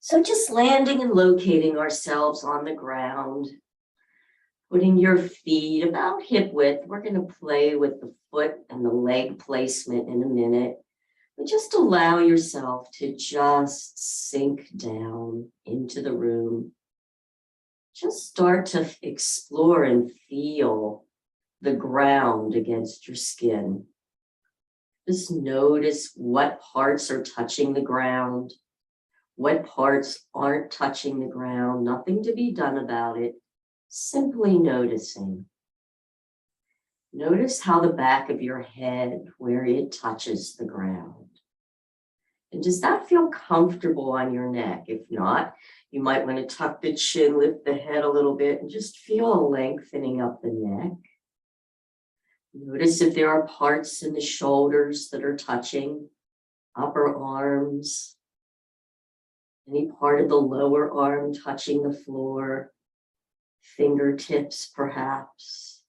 So just landing and locating ourselves on the ground, putting your feet about hip width. We're going to play with the foot and the leg placement in a minute. But just allow yourself to just sink down into the room. Just start to explore and feel the ground against your skin. Just notice what parts are touching the ground, what parts aren't touching the ground, nothing to be done about it, simply noticing. Notice how the back of your head, where it touches the ground. And does that feel comfortable on your neck? If not, you might want to tuck the chin, lift the head a little bit, and just feel a lengthening up the neck. Notice if there are parts in the shoulders that are touching, upper arms, any part of the lower arm touching the floor, fingertips perhaps.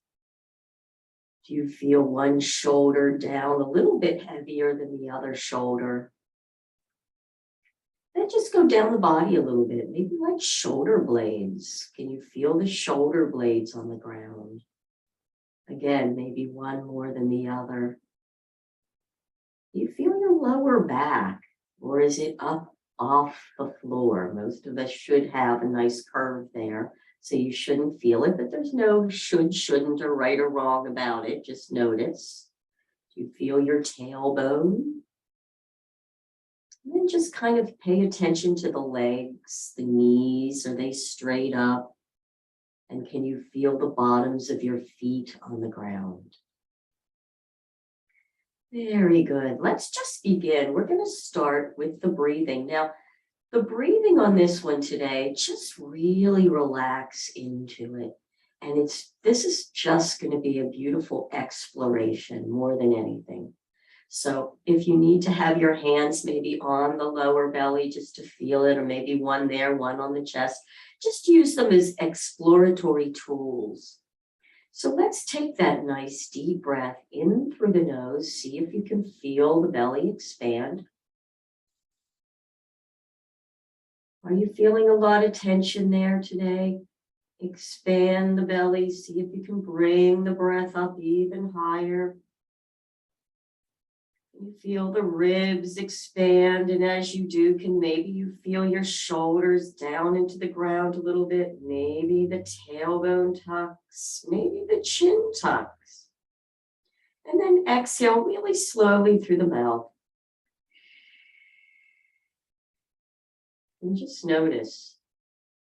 Do you feel one shoulder down a little bit heavier than the other shoulder? Then just go down the body a little bit, maybe like shoulder blades. Can you feel the shoulder blades on the ground? Again, maybe one more than the other. Do you feel your lower back, or is it up off the floor? Most of us should have a nice curve there, so you shouldn't feel it, but there's no should, shouldn't, or right or wrong about it. Just notice. Do you feel your tailbone? And then just kind of pay attention to the legs, the knees, are they straight up? And can you feel the bottoms of your feet on the ground? Very good. Let's just begin. We're going to start with the breathing. Now, the breathing on this one today, just really relax into it. And this is just going to be a beautiful exploration more than anything. So if you need to have your hands maybe on the lower belly just to feel it, or maybe one there, one on the chest, just use them as exploratory tools. So let's take that nice deep breath in through the nose. See if you can feel the belly expand. Are you feeling a lot of tension there today? Expand the belly. See if you can bring the breath up even higher. You feel the ribs expand, and as you do, maybe you feel your shoulders down into the ground a little bit. Maybe the tailbone tucks, maybe the chin tucks. And then exhale really slowly through the mouth. And just notice,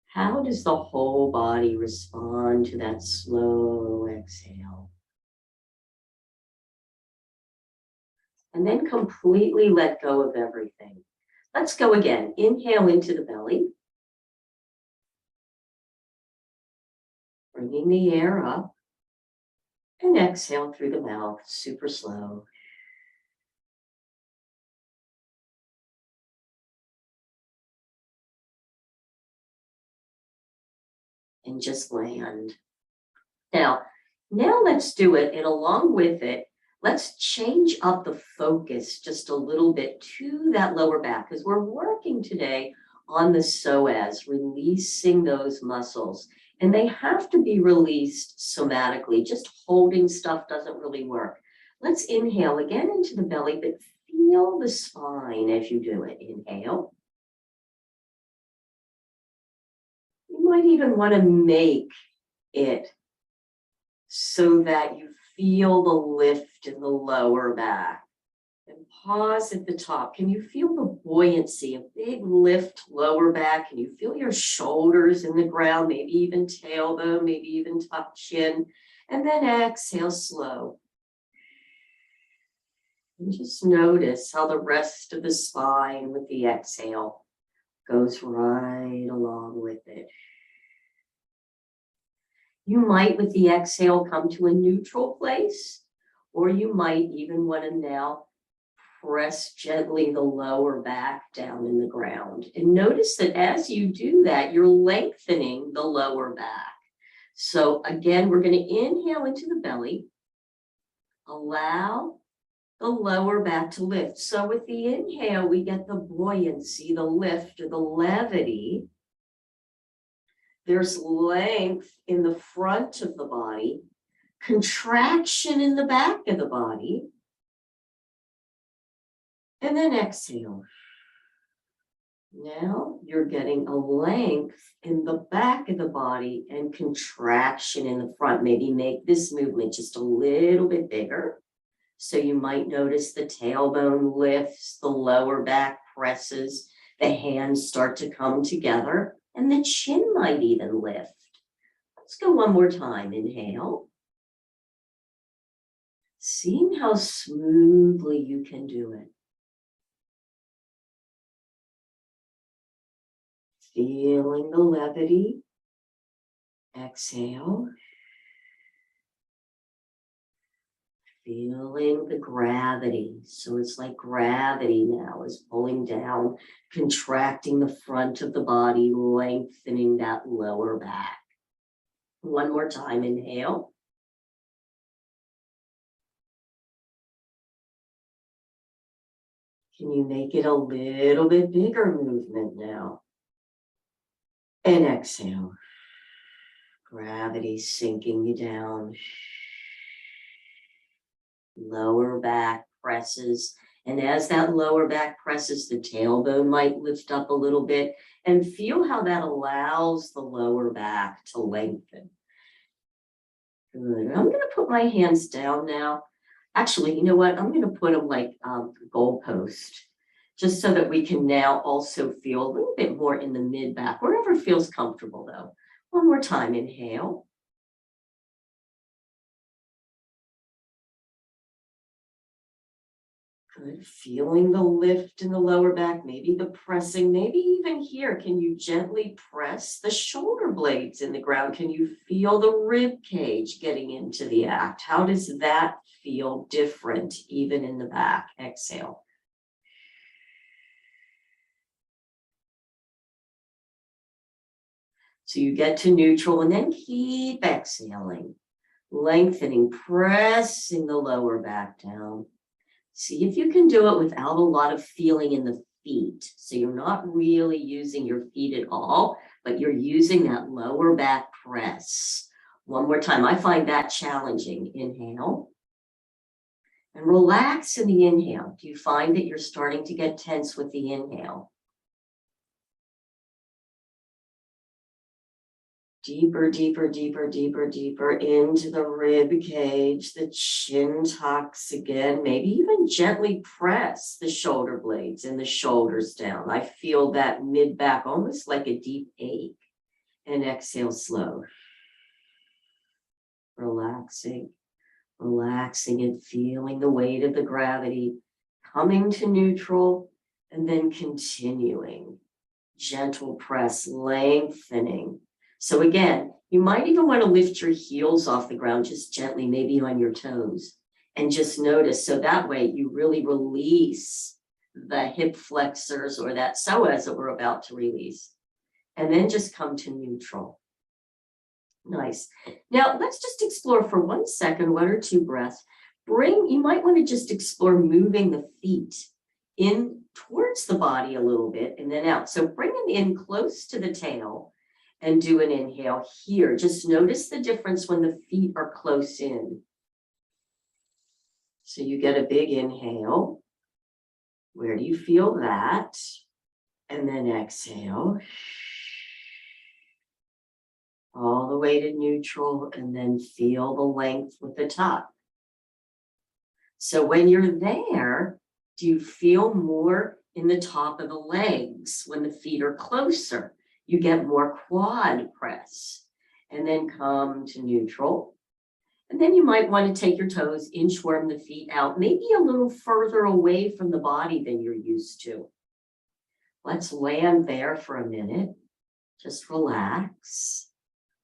how does the whole body respond to that slow exhale? And then completely let go of everything. Let's go again. Inhale into the belly. Bringing the air up. And exhale through the mouth, super slow. And just land. Now let's do it, and along with it, let's change up the focus just a little bit to that lower back, because we're working today on the psoas, releasing those muscles. And they have to be released somatically. Just holding stuff doesn't really work. Let's inhale again into the belly, but feel the spine as you do it. Inhale. You might even want to make it so that you feel the lift in the lower back. And pause at the top. Can you feel the buoyancy, a big lift lower back? Can you feel your shoulders in the ground, maybe even tailbone, maybe even tuck chin? And then exhale slow. And just notice how the rest of the spine with the exhale goes right along with it. You might, with the exhale, come to a neutral place, or you might even want to now press gently the lower back down in the ground. And notice that as you do that, you're lengthening the lower back. So again, we're going to inhale into the belly. Allow the lower back to lift. So with the inhale, we get the buoyancy, the lift, or the levity. There's length in the front of the body, contraction in the back of the body, and then exhale. Now you're getting a length in the back of the body and contraction in the front. Maybe make this movement just a little bit bigger. So you might notice the tailbone lifts, the lower back presses, the hands start to come together, and the chin might even lift. Let's go one more time. Inhale. Seeing how smoothly you can do it. Feeling the levity. Exhale. Feeling the gravity. So it's like gravity now is pulling down, contracting the front of the body, lengthening that lower back. One more time. Inhale. Can you make it a little bit bigger movement now? And exhale. Gravity sinking you down. Lower back presses. And as that lower back presses, the tailbone might lift up a little bit. And feel how that allows the lower back to lengthen. Good. I'm going to put my hands down now. Actually, you know what? I'm going to put them like goalpost, just so that we can now also feel a little bit more in the mid back, wherever feels comfortable though. One more time. Inhale. Good. Feeling the lift in the lower back, maybe the pressing, maybe even here. Can you gently press the shoulder blades in the ground? Can you feel the rib cage getting into the act? How does that feel different even in the back? Exhale. So you get to neutral and then keep exhaling, lengthening, pressing the lower back down. See if you can do it without a lot of feeling in the feet. So you're not really using your feet at all, but you're using that lower back press. One more time. I find that challenging. Inhale. And relax in the inhale. Do you find that you're starting to get tense with the inhale? Deeper, deeper, deeper, deeper, deeper into the rib cage, the chin tucks again, maybe even gently press the shoulder blades and the shoulders down. I feel that mid back almost like a deep ache. And exhale slow. Relaxing, relaxing and feeling the weight of the gravity coming to neutral and then continuing. Gentle press, lengthening. So again, you might even want to lift your heels off the ground just gently, maybe on your toes, and just notice. So that way you really release the hip flexors or that psoas that we're about to release. And then just come to neutral. Nice. Now let's just explore for 1 second, 1 or 2 breaths. You might want to just explore moving the feet in towards the body a little bit and then out. So bring them in close to the tail. And do an inhale here. Just notice the difference when the feet are close in. So you get a big inhale. Where do you feel that? And then exhale. All the way to neutral and then feel the length with the top. So when you're there, do you feel more in the top of the legs when the feet are closer? You get more quad press and then come to neutral. And then you might want to take your toes, inchworm the feet out, maybe a little further away from the body than you're used to. Let's land there for a minute. Just relax.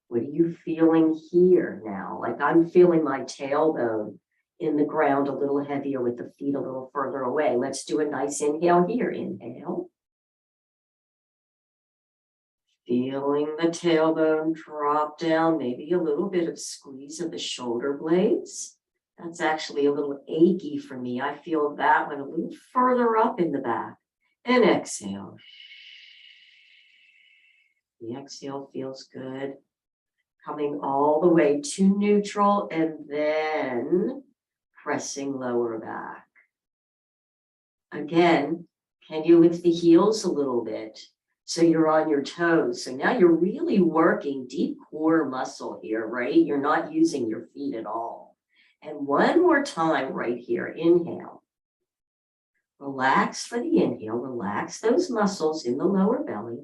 What are you feeling here now? Like I'm feeling my tailbone in the ground a little heavier with the feet a little further away. Let's do a nice inhale here. Inhale. Feeling the tailbone drop down, maybe a little bit of squeeze of the shoulder blades. That's actually a little achy for me. I feel that one a little further up in the back. And exhale. The exhale feels good. Coming all the way to neutral and then pressing lower back. Again, can you lift the heels a little bit so you're on your toes? So now you're really working deep core muscle here, right? You're not using your feet at all. And one more time right here, inhale. Relax for the inhale, relax those muscles in the lower belly.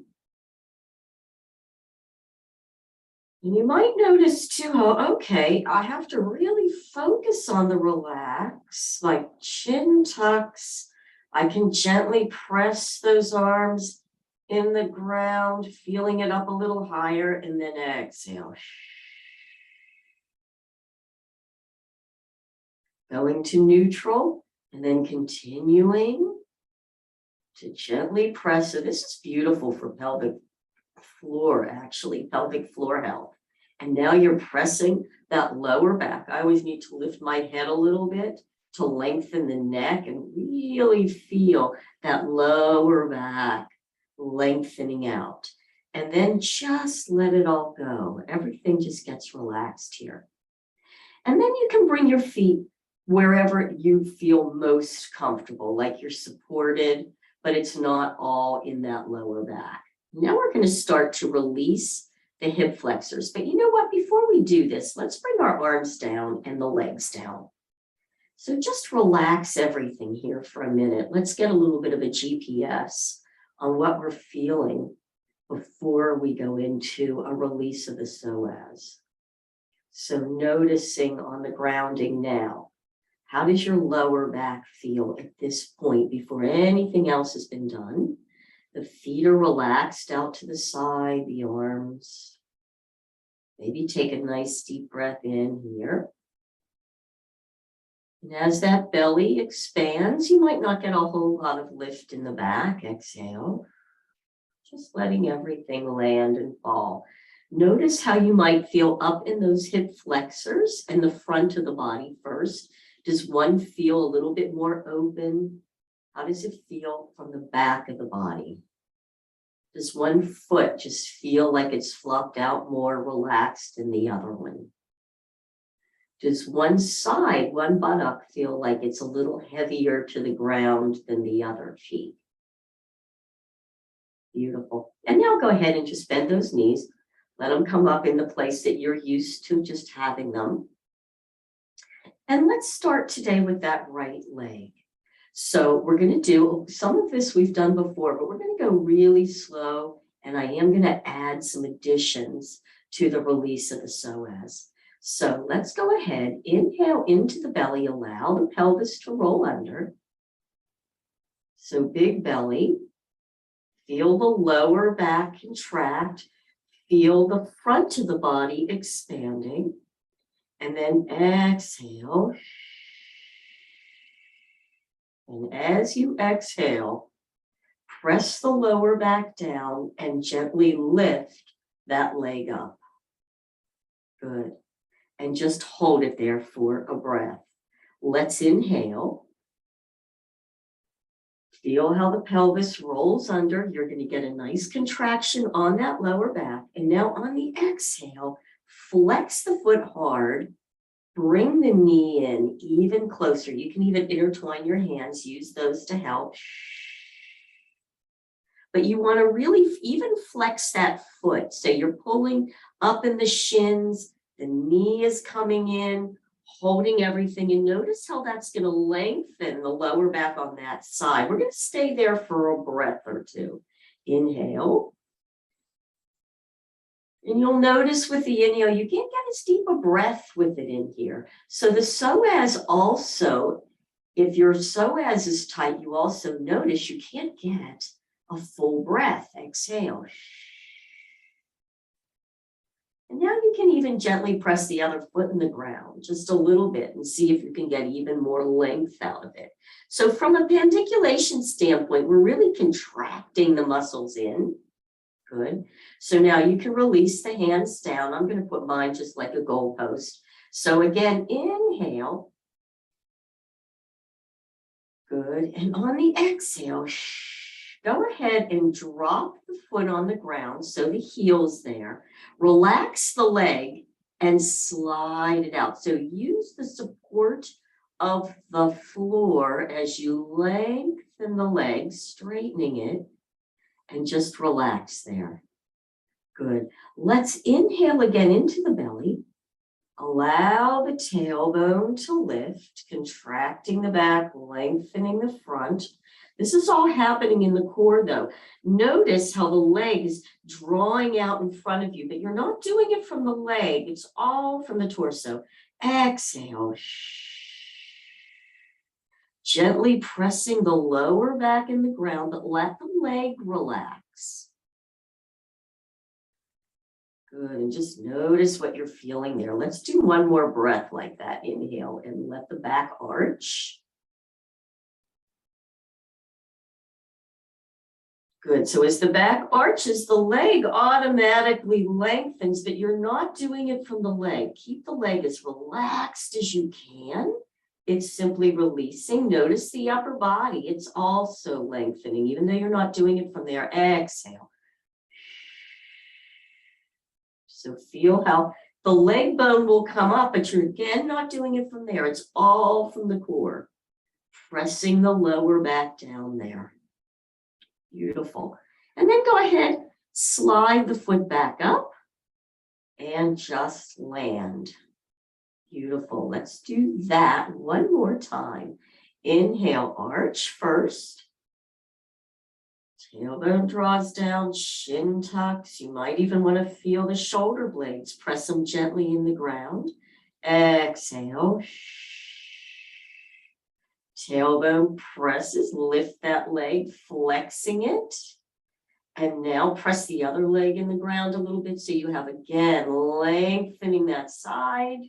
And you might notice too, okay, I have to really focus on the relax, my chin tucks. I can gently press those arms in the ground, feeling it up a little higher, and then exhale. Going to neutral, and then continuing to gently press. So this is beautiful for pelvic floor, actually, pelvic floor health. And now you're pressing that lower back. I always need to lift my head a little bit to lengthen the neck and really feel that lower back lengthening out. And then just let it all go. Everything just gets relaxed here. And then you can bring your feet wherever you feel most comfortable, like you're supported, but it's not all in that lower back. Now we're going to start to release the hip flexors. But you know what? Before we do this, let's bring our arms down and the legs down. So just relax everything here for a minute. Let's get a little bit of a GPS on what we're feeling before we go into a release of the psoas. So noticing on the grounding now, how does your lower back feel at this point before anything else has been done? The feet are relaxed out to the side, the arms. Maybe take a nice deep breath in here. And as that belly expands, you might not get a whole lot of lift in the back. Exhale. Just letting everything land and fall. Notice how you might feel up in those hip flexors and the front of the body first. Does one feel a little bit more open? How does it feel from the back of the body? Does one foot just feel like it's flopped out more relaxed than the other one? Does one side, one buttock, feel like it's a little heavier to the ground than the other cheek? Beautiful. And now go ahead and just bend those knees. Let them come up in the place that you're used to just having them. And let's start today with that right leg. So we're going to do some of this we've done before, but we're going to go really slow. And I am going to add some additions to the release of the psoas. So let's go ahead, inhale into the belly, allow the pelvis to roll under. So big belly, feel the lower back contract, feel the front of the body expanding, and then exhale. And as you exhale, press the lower back down and gently lift that leg up. Good. And just hold it there for a breath. Let's inhale. Feel how the pelvis rolls under. You're going to get a nice contraction on that lower back. And now on the exhale, flex the foot hard. Bring the knee in even closer. You can even intertwine your hands, use those to help. But you want to really even flex that foot. So you're pulling up in the shins, the knee is coming in, holding everything. And notice how that's going to lengthen the lower back on that side. We're going to stay there for a breath or two. Inhale. And you'll notice with the inhale, you can't get as deep a breath with it in here. So the psoas also, if your psoas is tight, you also notice you can't get a full breath. Exhale. And now you can even gently press the other foot in the ground just a little bit and see if you can get even more length out of it. So from a pandiculation standpoint, we're really contracting the muscles in. Good. So now you can release the hands down. I'm going to put mine just like a goalpost. So again, inhale, Good. And on the exhale, go ahead and drop the foot on the ground so the heel's there. Relax the leg and slide it out. So use the support of the floor as you lengthen the leg, straightening it, and just relax there. Good. Let's inhale again into the belly. Allow the tailbone to lift, contracting the back, lengthening the front. This is all happening in the core though. Notice how the leg is drawing out in front of you, but you're not doing it from the leg. It's all from the torso. Exhale. Gently pressing the lower back in the ground, but let the leg relax. Good, and just notice what you're feeling there. Let's do one more breath like that. Inhale and let the back arch. Good, so as the back arches, the leg automatically lengthens, but you're not doing it from the leg. Keep the leg as relaxed as you can. It's simply releasing. Notice the upper body. It's also lengthening, even though you're not doing it from there. Exhale. So feel how the leg bone will come up, but you're again not doing it from there. It's all from the core. Pressing the lower back down there. Beautiful. And then go ahead, slide the foot back up and just land. Beautiful. Let's do that one more time. Inhale, arch first. Tailbone draws down, shin tucks. You might even want to feel the shoulder blades. Press them gently in the ground. Exhale. Tailbone presses, lift that leg, flexing it. And now press the other leg in the ground a little bit so you have, again, lengthening that side.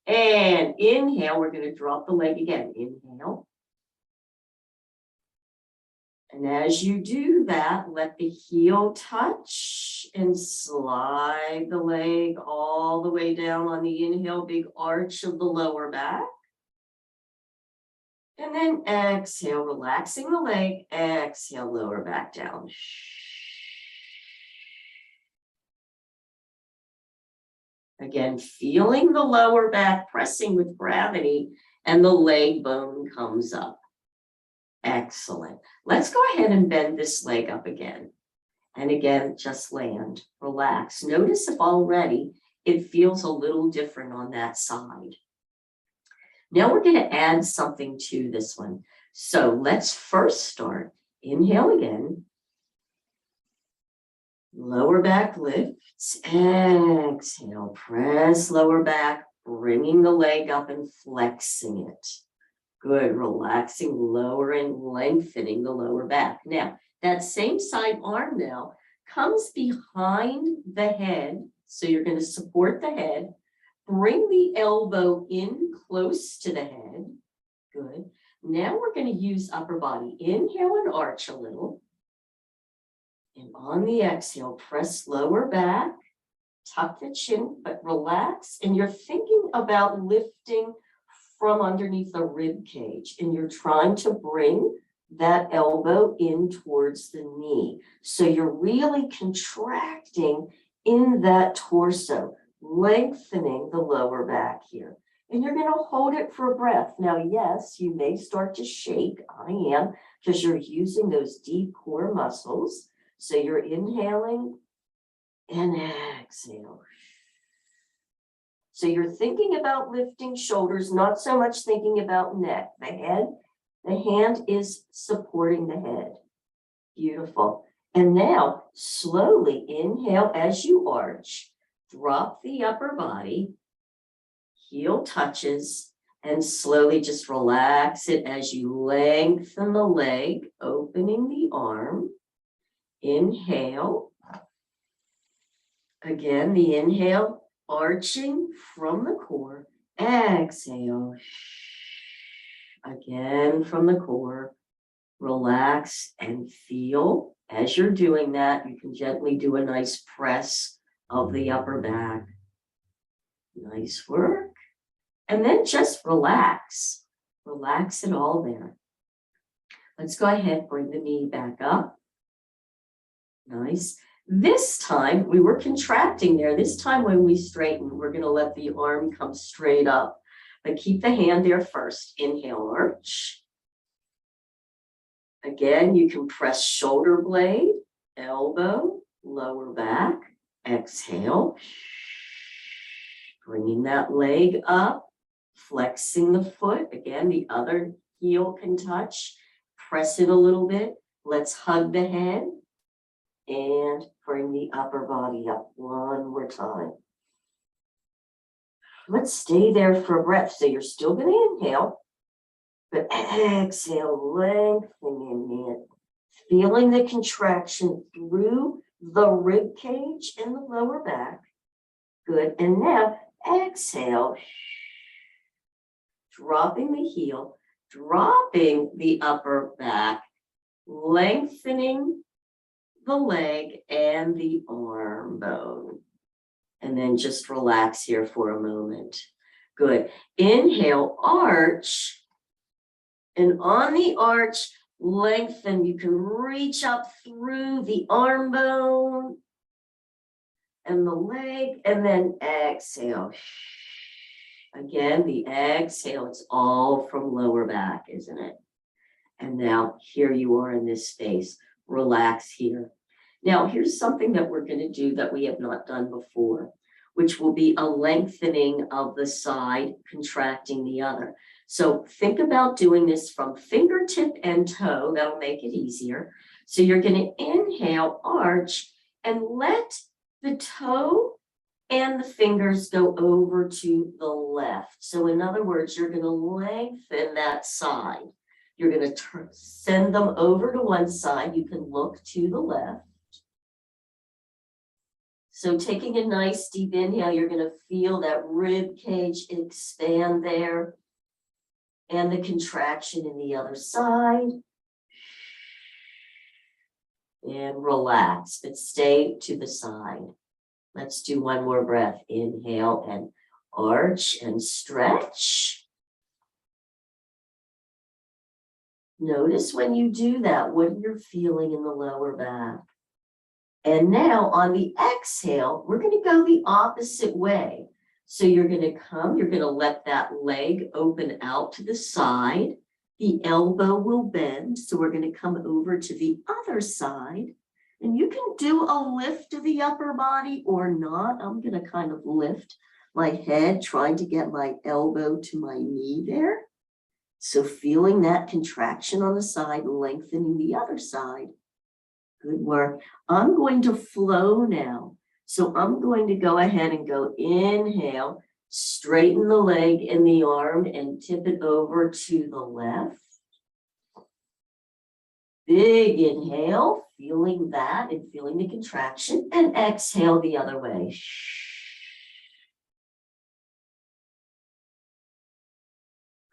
And inhale, we're going to drop the leg again. Inhale. And as you do that, let the heel touch and slide the leg all the way down on the inhale, big arch of the lower back. And then exhale, relaxing the leg, exhale, lower back down. Again, feeling the lower back pressing with gravity and the leg bone comes up. Excellent. Let's go ahead and bend this leg up again. And again, just land, relax. Notice if already it feels a little different on that side. Now we're going to add something to this one. So let's first start. Inhale again. Lower back lifts. Exhale. Press lower back, bringing the leg up and flexing it. Good. Relaxing, lowering, lengthening the lower back. Now, that same side arm now comes behind the head. So you're going to support the head. Bring the elbow in close to the head. Good. Now we're going to use upper body. Inhale and arch a little. And on the exhale, press lower back. Tuck the chin, but relax. And you're thinking about lifting from underneath the rib cage. And you're trying to bring that elbow in towards the knee. So you're really contracting in that torso, lengthening the lower back here. And you're going to hold it for a breath. Now, yes, you may start to shake. I am, because you're using those deep core muscles. So you're inhaling and exhale. So you're thinking about lifting shoulders, not so much thinking about neck. The hand is supporting the head. Beautiful. And now slowly inhale as you arch, drop the upper body, heel touches, and slowly just relax it as you lengthen the leg, opening the arm. Inhale. Again, the inhale, arching from the core. Exhale. Again from the core. Relax and feel. As you're doing that, you can gently do a nice press of the upper back. Nice work. And then just relax. Relax it all there. Let's go ahead, bring the knee back up. Nice. This time, we were contracting there. This time when we straighten, we're going to let the arm come straight up. But keep the hand there first. Inhale, arch. Again, you can press shoulder blade, elbow, lower back. Exhale. Bringing that leg up, flexing the foot. Again, the other heel can touch. Press it a little bit. Let's hug the head. And bring the upper body up one more time. Let's stay there for a breath. So you're still going to inhale, but exhale, lengthening it. Feeling the contraction through the rib cage and the lower back. Good. And now exhale, dropping the heel, dropping the upper back, lengthening the leg and the arm bone. And then just relax here for a moment. Good. Inhale, arch. And on the arch, lengthen. You can reach up through the arm bone and the leg, and then exhale. Again, the exhale, it's all from lower back, isn't it? And now here you are in this space. Relax here. Now, here's something that we're going to do that we have not done before, which will be a lengthening of the side, contracting the other. So think about doing this from fingertip and toe. That'll make it easier. So you're going to inhale, arch, and let the toe and the fingers go over to the left. So in other words, you're going to lengthen that side. You're going to send them over to one side. You can look to the left. So taking a nice deep inhale, you're going to feel that rib cage expand there and the contraction in the other side. And relax, but stay to the side. Let's do one more breath. Inhale and arch and stretch. Notice when you do that, what you're feeling in the lower back. And now on the exhale, we're going to go the opposite way. So you're going to come, you're going to let that leg open out to the side. The elbow will bend. So we're going to come over to the other side. And you can do a lift of the upper body or not. I'm going to kind of lift my head, trying to get my elbow to my knee there. So feeling that contraction on the side, lengthening the other side. Good work. I'm going to flow now. So I'm going to go ahead and go inhale, straighten the leg and the arm and tip it over to the left. Big inhale, feeling that and feeling the contraction, and exhale the other way.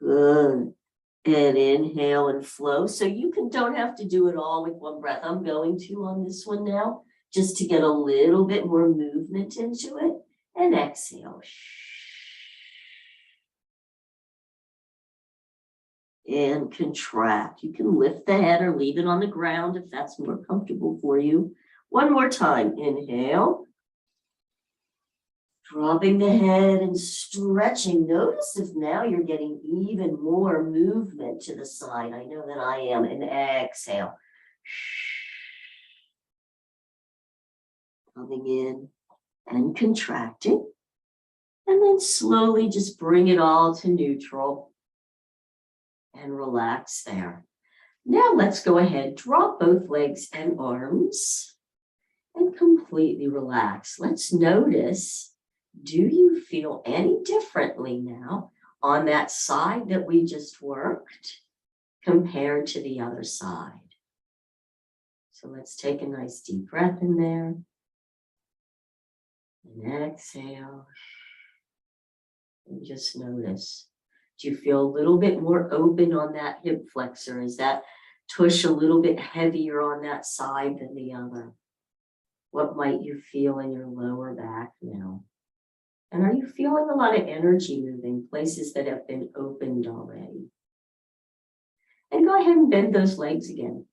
Good. And inhale and flow. So you don't have to do it all with one breath. I'm going to on this one now, just to get a little bit more movement into it. And exhale. And contract. You can lift the head or leave it on the ground if that's more comfortable for you. One more time. Inhale. Dropping the head and stretching. Notice if now you're getting even more movement to the side. I know that I am. And exhale. Coming in and contracting. And then slowly just bring it all to neutral. And relax there. Now let's go ahead, drop both legs and arms and completely relax. Let's notice, do you feel any differently now on that side that we just worked compared to the other side? So let's take a nice deep breath in there. And exhale. And just notice. Do you feel a little bit more open on that hip flexor? Is that tush a little bit heavier on that side than the other? What might you feel in your lower back now? And are you feeling a lot of energy moving, places that have been opened already? go ahead and bend those legs again.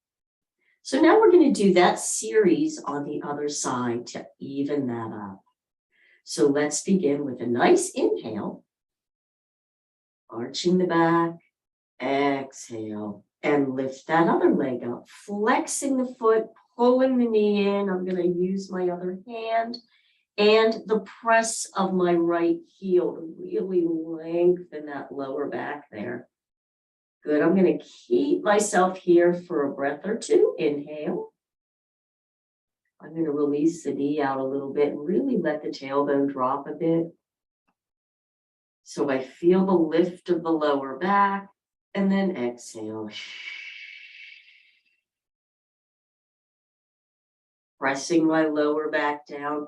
So now we're going to do that series on the other side to even that up. So let's begin with a nice inhale, arching the back, exhale, and lift that other leg up, flexing the foot, pulling the knee in. I'm going to use my other hand and the press of my right heel to really lengthen that lower back there. Good. I'm going to keep myself here for a breath or two. Inhale. I'm going to release the knee out a little bit and really let the tailbone drop a bit. So I feel the lift of the lower back, and then exhale. Pressing my lower back down,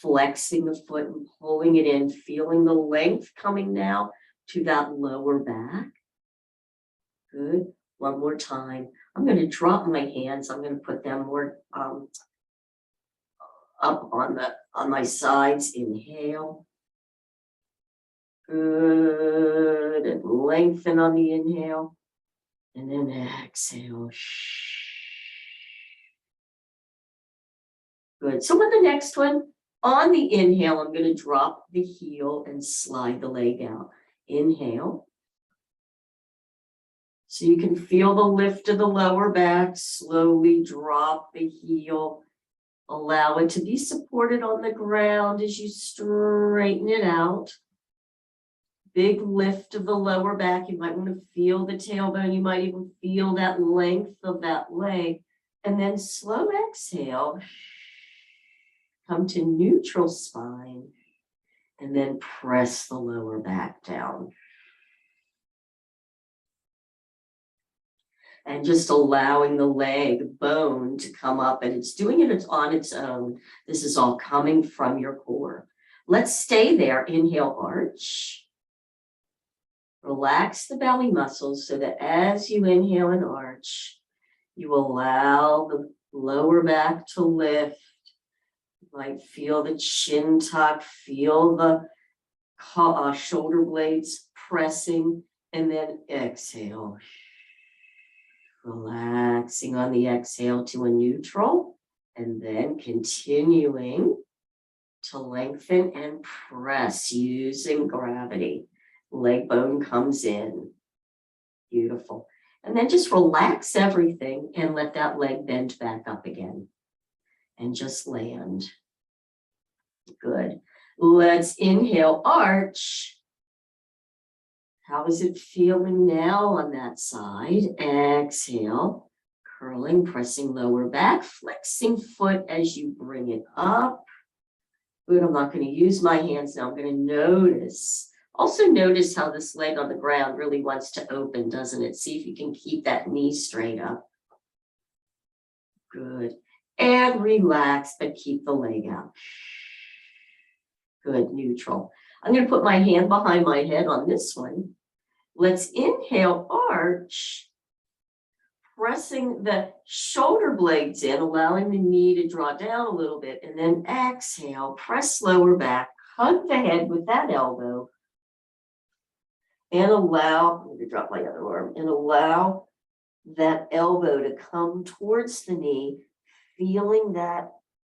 flexing the foot and pulling it in, feeling the length coming now to that lower back. Good. One more time. I'm going to drop my hands. I'm going to put them more up on my sides. Inhale. Good. And lengthen on the inhale. And then exhale. Good. So with the next one, on the inhale, I'm going to drop the heel and slide the leg out. Inhale. So you can feel the lift of the lower back. Slowly drop the heel. Allow it to be supported on the ground as you straighten it out. Big lift of the lower back. You might want to feel the tailbone. You might even feel that length of that leg. And then slow exhale. Come to neutral spine. And then press the lower back down. And just allowing the leg bone to come up, and it's doing it on its own. This is all coming from your core. Let's stay there. Inhale, arch. Relax the belly muscles so that as you inhale and arch, you allow the lower back to lift. You might feel the chin tuck, feel the shoulder blades pressing, and then exhale. Relaxing on the exhale to a neutral, and then continuing to lengthen and press using gravity. Leg bone comes in. Beautiful. And then just relax everything and let that leg bend back up again. And just land. Good. Let's inhale, arch. How is it feeling now on that side? Exhale, curling, pressing lower back, flexing foot as you bring it up. Good, I'm not going to use my hands now. I'm going to notice. Also notice how this leg on the ground really wants to open, doesn't it? See if you can keep that knee straight up. Good. And relax, but keep the leg out. Good, neutral. I'm going to put my hand behind my head on this one. Let's inhale, arch, pressing the shoulder blades in, allowing the knee to draw down a little bit, and then exhale, press lower back, hug the head with that elbow, and allow, I'm going to drop my other arm, and allow that elbow to come towards the knee, feeling that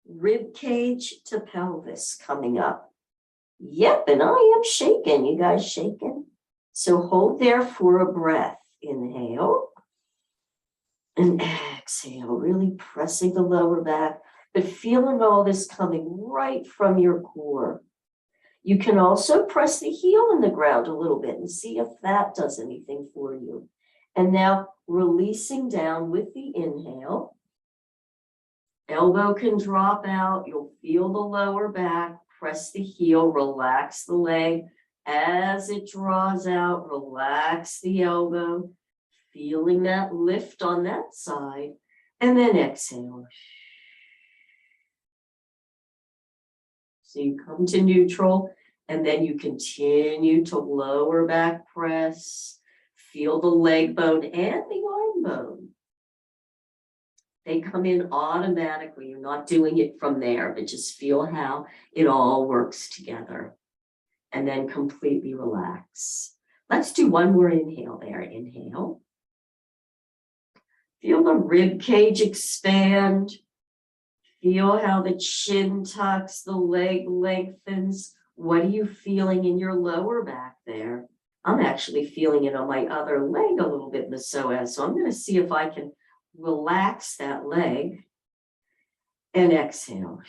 rib cage to pelvis coming up. Yep, and I am shaking. You guys shaking? So hold there for a breath. Inhale and exhale, really pressing the lower back, but feeling all this coming right from your core. You can also press the heel in the ground a little bit and see if that does anything for you. And now releasing down with the inhale. Elbow can drop out. You'll feel the lower back. Press the heel, relax the leg. As it draws out, relax the elbow, feeling that lift on that side, and then exhale. So you come to neutral, and then you continue to lower back press, feel the leg bone and the arm bone. They come in automatically. You're not doing it from there, but just feel how it all works together. And then completely relax. Let's do one more inhale there. Inhale. Feel the rib cage expand. Feel how the chin tucks, the leg lengthens. What are you feeling in your lower back there? I'm actually feeling it on my other leg a little bit in the psoas. So I'm going to see if I can relax that leg and exhale.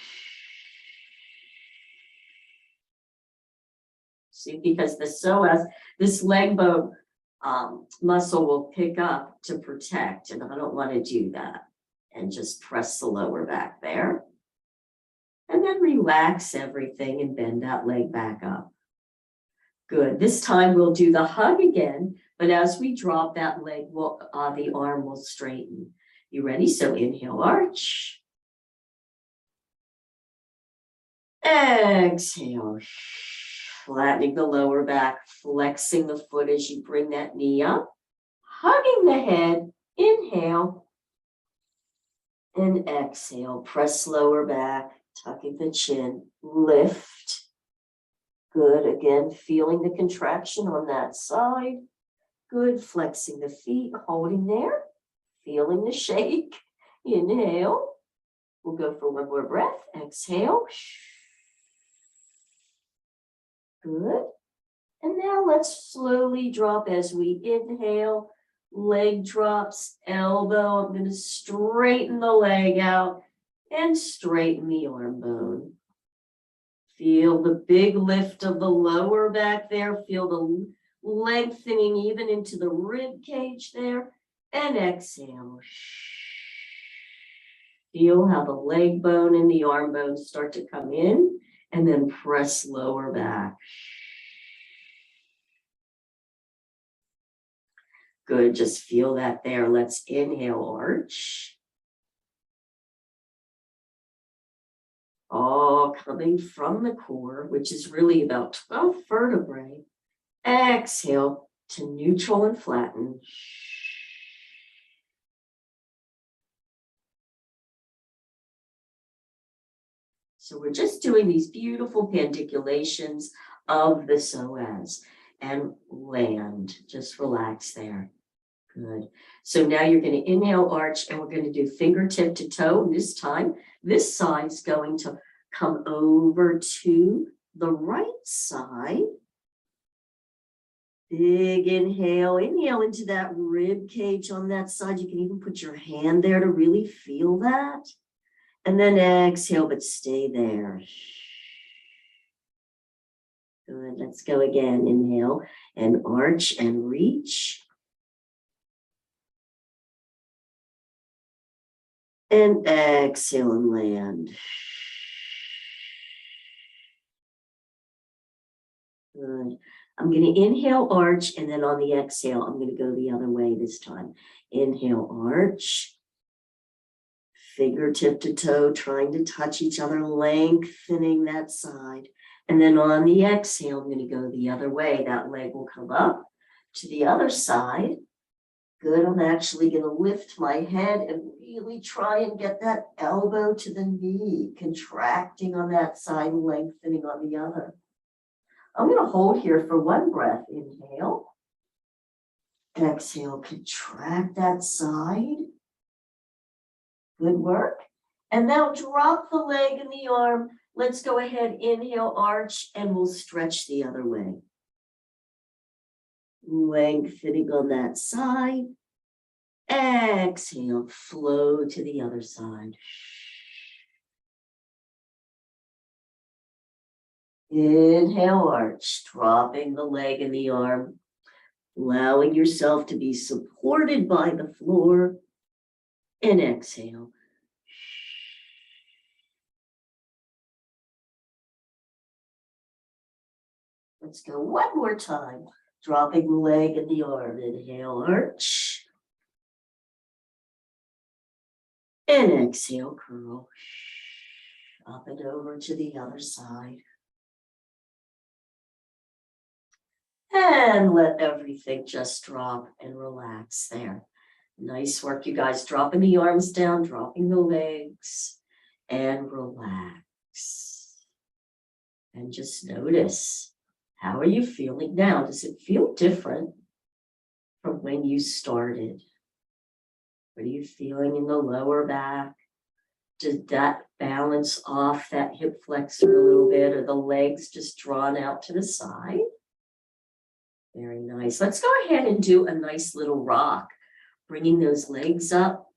See, because the psoas, this leg bone muscle will pick up to protect, and I don't want to do that. And just press the lower back there. And then relax everything and bend that leg back up. Good. This time we'll do the hug again, but as we drop that leg, the arm will straighten. You ready? So inhale, arch. Exhale. Flattening the lower back, flexing the foot as you bring that knee up. Hugging the head. Inhale. And exhale. Press lower back. Tucking the chin, lift. Good, again, feeling the contraction on that side. Good, flexing the feet, holding there, feeling the shake. Inhale. We'll go for one more breath. Exhale. Good. And now let's slowly drop as we inhale. Leg drops, elbow. I'm going to straighten the leg out. And straighten the arm bone. Feel the big lift of the lower back there. Feel the lengthening even into the rib cage there. And exhale. Feel how the leg bone and the arm bone start to come in. And then press lower back. Good, just feel that there. Let's inhale, arch. All coming from the core, which is really about 12 vertebrae. Exhale to neutral and flatten. So we're just doing these beautiful pandiculations of the psoas and land. Just relax there. Good. So now you're going to inhale, arch, and we're going to do fingertip to toe. And this time, this side's going to come over to the right side. Big inhale. Inhale into that rib cage on that side. You can even put your hand there to really feel that. And then exhale, but stay there. Good. Let's go again. Inhale and arch and reach. And exhale and land. Good. I'm going to inhale, arch, and then on the exhale, I'm going to go the other way this time. Inhale, arch. Fingertip to toe, trying to touch each other, lengthening that side. And then on the exhale, I'm going to go the other way. That leg will come up to the other side. Good. I'm actually going to lift my head and really try and get that elbow to the knee, contracting on that side, lengthening on the other. I'm going to hold here for one breath. Inhale. Exhale, contract that side. Good work. And now drop the leg and the arm. Let's go ahead, inhale, arch, and we'll stretch the other way. Lengthening on that side. Exhale, flow to the other side. Inhale, arch, dropping the leg and the arm, allowing yourself to be supported by the floor. And exhale. Let's go one more time. Dropping the leg and the arm. Inhale, arch. And exhale, curl. Up and over to the other side. And let everything just drop and relax there. Nice work, you guys. Dropping the arms down, dropping the legs, and relax. And just notice, how are you feeling now? Does it feel different from when you started? What are you feeling in the lower back? Does that balance off that hip flexor a little bit, or the legs just drawn out to the side? Very nice. Let's go ahead and do a nice little rock, bringing those legs up.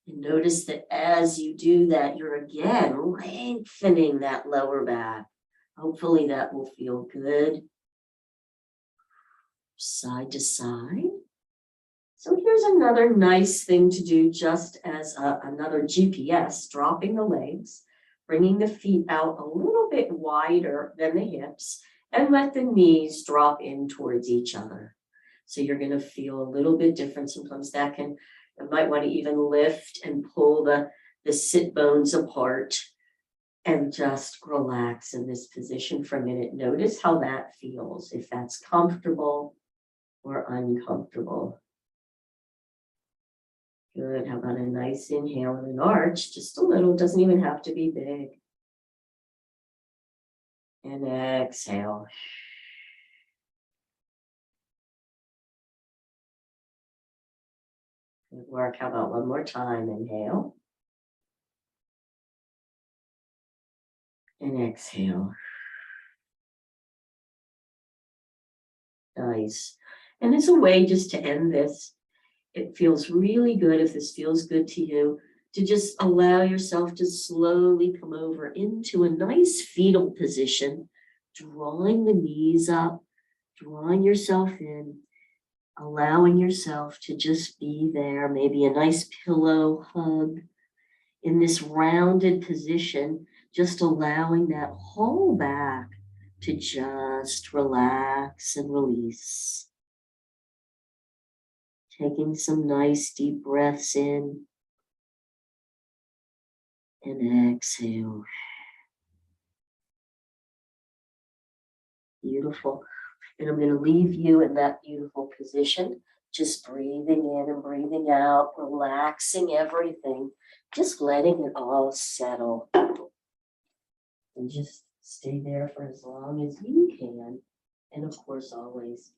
And notice that as you do that, you're again lengthening that lower back. Hopefully that will feel good. Side to side. So here's another nice thing to do, just as another GPS, dropping the legs, bringing the feet out a little bit wider than the hips, and let the knees drop in towards each other. So you're going to feel a little bit different. Sometimes you might want to even lift and pull the sit bones apart and just relax in this position for a minute. Notice how that feels, if that's comfortable or uncomfortable. Good. How about a nice inhale and an arch? Just a little, doesn't even have to be big. And exhale. Good work. How about one more time? Inhale. And exhale. Nice. And it's a way just to end this. It feels really good, if this feels good to you, to just allow yourself to slowly come over into a nice fetal position, drawing the knees up, drawing yourself in, allowing yourself to just be there, maybe a nice pillow hug in this rounded position, just allowing that whole back to just relax and release. Taking some nice deep breaths in and exhale. Beautiful. And I'm going to leave you in that beautiful position, just breathing in and breathing out, relaxing everything, just letting it all settle. And just stay there for as long as you can. And of course, always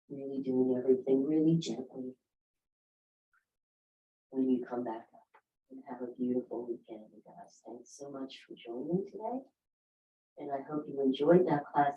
really doing everything really gently when you come back up. And have a beautiful weekend, you guys. Thanks so much for joining today. And I hope you enjoyed that class.